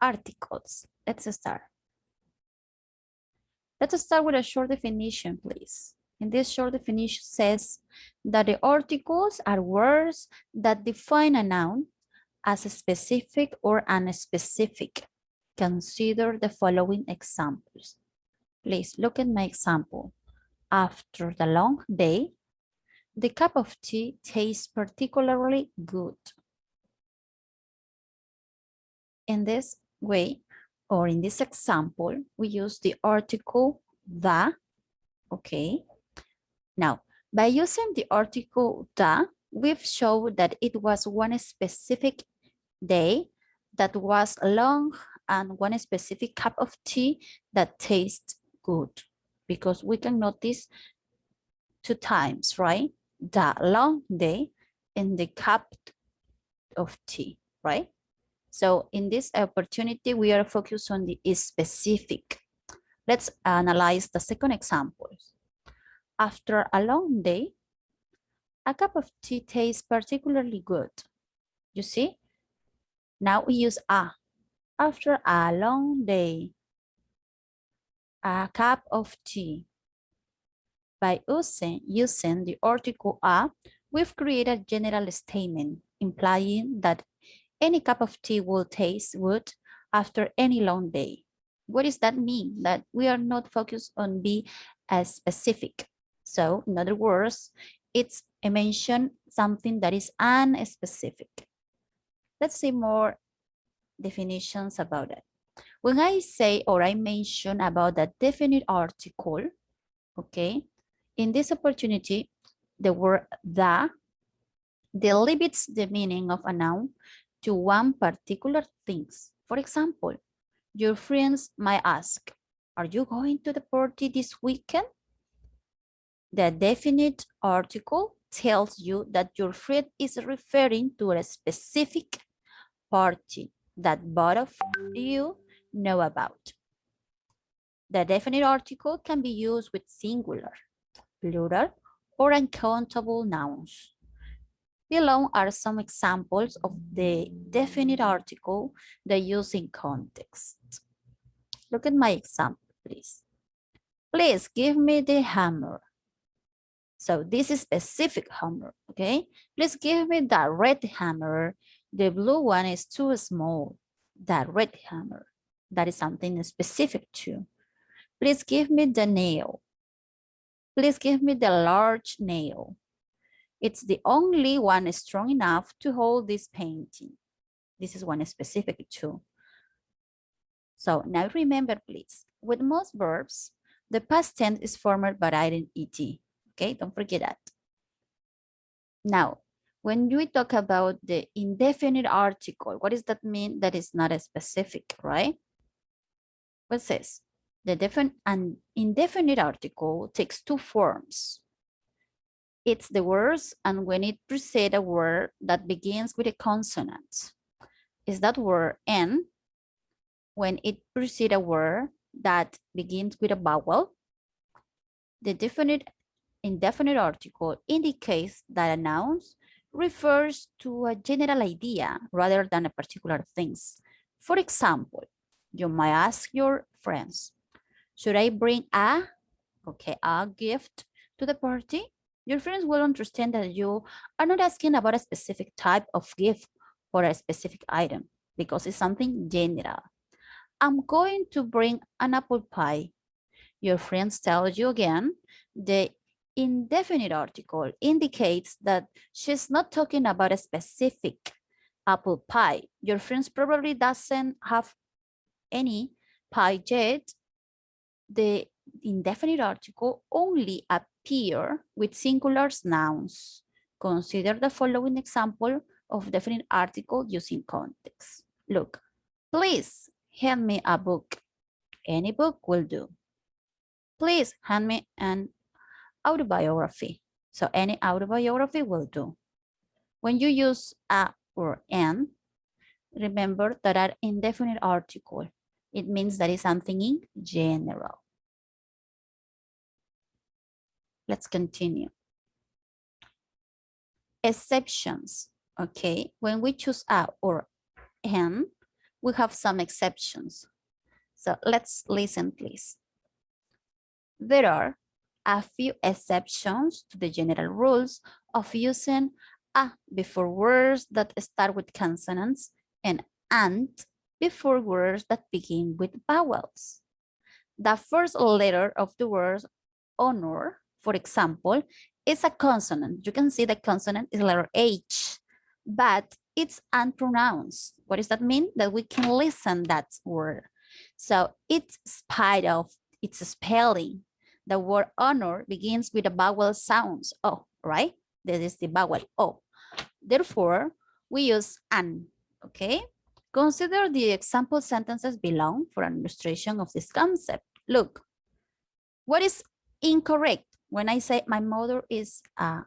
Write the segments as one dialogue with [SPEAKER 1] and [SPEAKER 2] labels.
[SPEAKER 1] articles. Let's start. Let's start with a short definition, please. In this short definition says that the articles are words that define a noun as a specific or unspecific. Consider the following examples. Please look at my example. After the long day, the cup of tea tastes particularly good. In this way, or in this example, we use the article the, okay? Now, by using the article the, we've shown that it was one specific day that was long and one specific cup of tea that tastes good, because we can notice 2 times, right? The long day and the cup of tea, right? So in this opportunity, we are focused on the specific. Let's analyze the second example. After a long day, a cup of tea tastes particularly good. You see? Now we use a. After a long day, a cup of tea. By using the article a, we've created a general statement implying that any cup of tea will taste good after any long day. What does that mean? That we are not focused on be as specific. So in other words, it's a mention something that is unspecific. Let's see more definitions about it. When I say or I mention about the definite article, okay, in this opportunity, the word the limits the meaning of a noun to one particular thing. For example, your friends might ask, are you going to the party this weekend? The definite article tells you that your friend is referring to a specific party that both of you know about. The definite article can be used with singular, plural, or uncountable nouns. Below are some examples of the definite article that use in context. Look at my example, please. Please give me the hammer. So this is specific hammer, okay? Please give me the red hammer. The blue one is too small. The red hammer. That is something specific too. Please give me the nail. Please give me the large nail. It's the only one strong enough to hold this painting. This is one specific too. So now remember, please, with most verbs, the past tense is formed by ing et. Okay, don't forget that. Now, when we talk about the indefinite article, what does that mean? That is not a specific, right? What says? An indefinite article takes 2 forms. It's the words and when it precedes a word that begins with a consonant. Is that word N when it precedes a word that begins with a vowel? The indefinite article indicates that a noun refers to a general idea rather than a particular thing. For example, you might ask your friends, should I bring a gift to the party? Your friends will understand that you are not asking about a specific type of gift or a specific item because it's something general. I'm going to bring an apple pie. Your friends tell you again, the indefinite article indicates that she's not talking about a specific apple pie. Your friends probably doesn't have any pie yet. The indefinite article only appear with singular nouns. Consider the following example of definite article using context. Look, please hand me a book. Any book will do. Please hand me an autobiography. So any autobiography will do. When you use a or an, remember that are indefinite article. It means that is something in general. Let's continue. Exceptions, okay? When we choose a or an, we have some exceptions. So let's listen, please. There are a few exceptions to the general rules of using a before words that start with consonants and ant before words that begin with vowels. The first letter of the word honor, for example, is a consonant. You can see the consonant is letter H, but it's unpronounced. What does that mean? That we can listen that word. So it's spite of its spelling. The word honor begins with a vowel sounds. Oh, right? This is the vowel O. Therefore, we use an, okay? Consider the example sentences below for an illustration of this concept. Look, what is incorrect? When I say my mother is a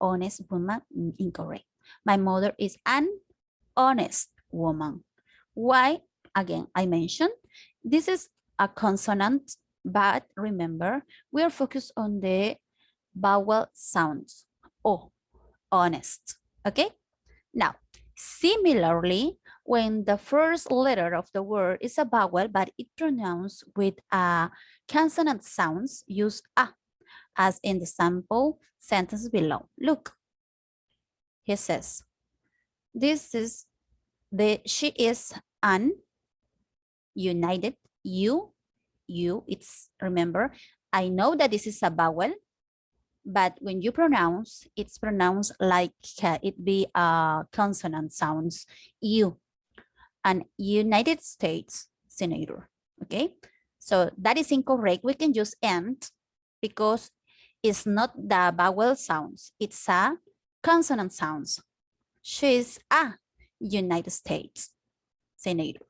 [SPEAKER 1] honest woman, incorrect. My mother is an honest woman. Why? Again, I mentioned this is a consonant, but remember, we are focused on the vowel sounds. Oh, honest. Okay? Now, similarly, when the first letter of the word is a vowel, but it pronounced with a consonant sounds, use a, as in the sample sentence below. Look, he says, she is an united, you, it's, remember, I know that this is a vowel, but when you pronounce, it's pronounced like it be a consonant sounds, you, and United States Senator, okay? So that is incorrect. We can use and because it's not the vowel sounds, it's a consonant sounds. She's a United States Senator.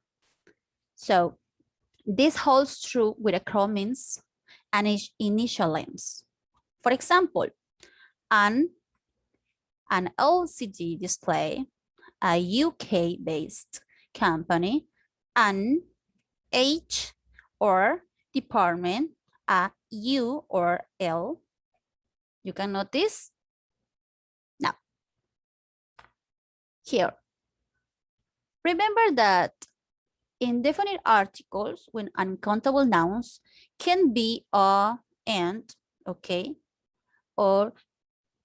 [SPEAKER 1] So this holds true with acronyms and initial names. For example, an LCD display, a UK-based company, an H or department, a U or L. You can notice? Now, here. Remember that indefinite articles when uncountable nouns can be a, and, okay? Or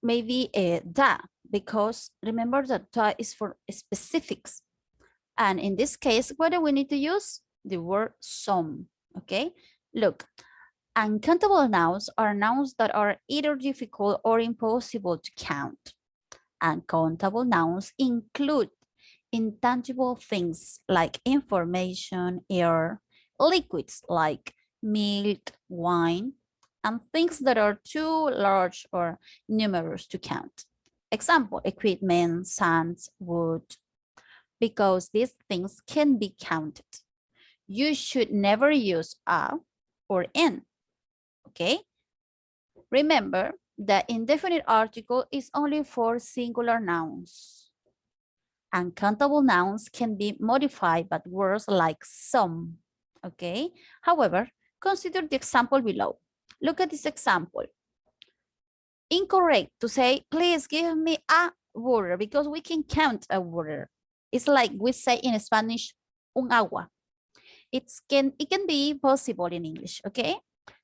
[SPEAKER 1] maybe a da, because remember that da is for specifics. And in this case, what do we need to use? The word some, okay? Look, uncountable nouns are nouns that are either difficult or impossible to count. Uncountable nouns include intangible things like information, air, liquids like milk, wine, and things that are too large or numerous to count. Example, equipment, sands, wood, because these things can be counted. You should never use a or an, okay? Remember, the indefinite article is only for singular nouns. Uncountable nouns can be modified by words like some, okay? However, consider the example below. Look at this example. Incorrect to say, please give me a water, because we can count a water. It's like we say in Spanish, un agua. It can be possible in English, okay?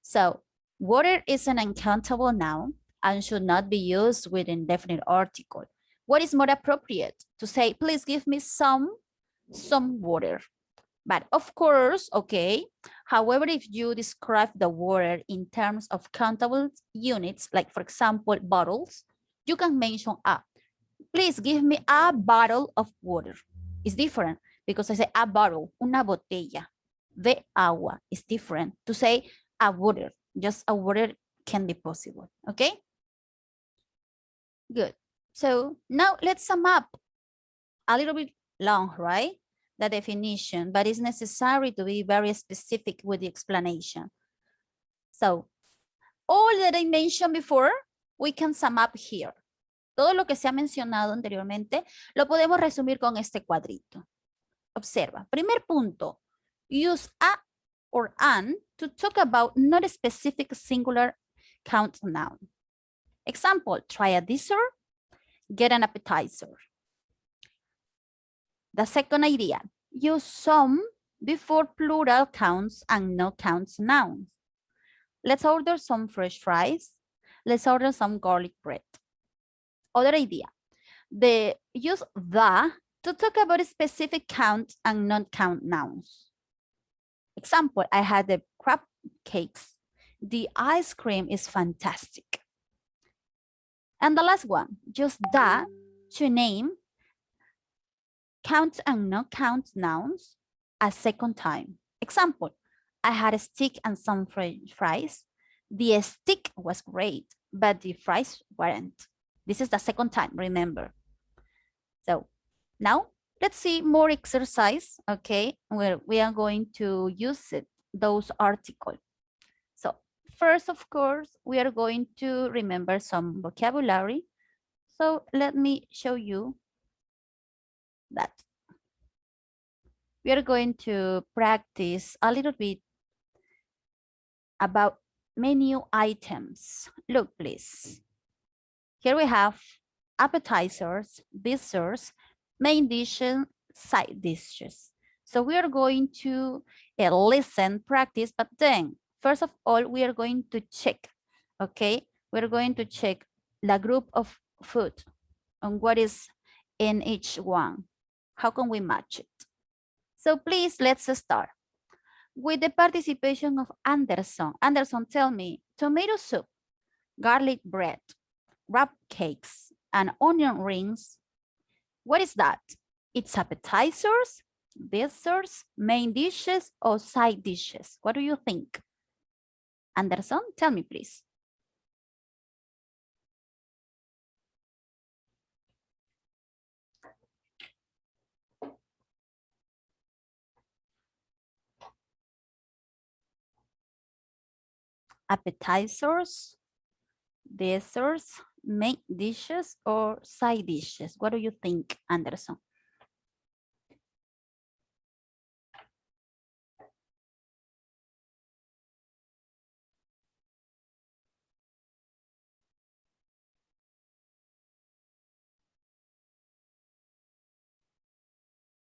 [SPEAKER 1] So water is an uncountable noun and should not be used with indefinite article. What is more appropriate? To say, please give me some water. But of course, okay, however, if you describe the water in terms of countable units, like for example, bottles, you can mention a. Please give me a bottle of water. It's different because I say a bottle, una botella de agua is different to say a water. Just a water can be possible, okay? Good. So now let's sum up. A little bit long, right? The definition, but it's necessary to be very specific with the explanation. So all that I mentioned before, we can sum up here. Todo lo que se ha mencionado anteriormente lo podemos resumir con este cuadrito. Observa. Primer punto. Use a or an to talk about not a specific singular count noun. Example, try a dessert, get an appetizer. The second idea, use some before plural counts and no counts nouns. Let's order some fresh fries. Let's order some garlic bread. Other idea, they use the to talk about specific count and non-count nouns. Example, I had the crab cakes. The ice cream is fantastic. And the last one, just that to name count and non count nouns a second time. Example, I had a steak and some French fries. The steak was great, but the fries weren't. This is the second time, remember. So now let's see more exercise, okay, where we are going to use it, those articles. So first, of course, we are going to remember some vocabulary. So let me show you that. We are going to practice a little bit about menu items. Look, please. Here we have appetizers, desserts, main dishes, side dishes. So we are going to listen, practice, but then first of all, we are going to check, okay? We're going to check the group of food and what is in each one. How can we match it? So please, let's start with the participation of Anderson. Anderson, tell me, tomato soup, garlic bread, wrap cakes, and onion rings. What is that? It's appetizers, desserts, main dishes, or side dishes. What do you think? Anderson, tell me, please. Appetizers, desserts, main dishes, or side dishes? What do you think, Anderson?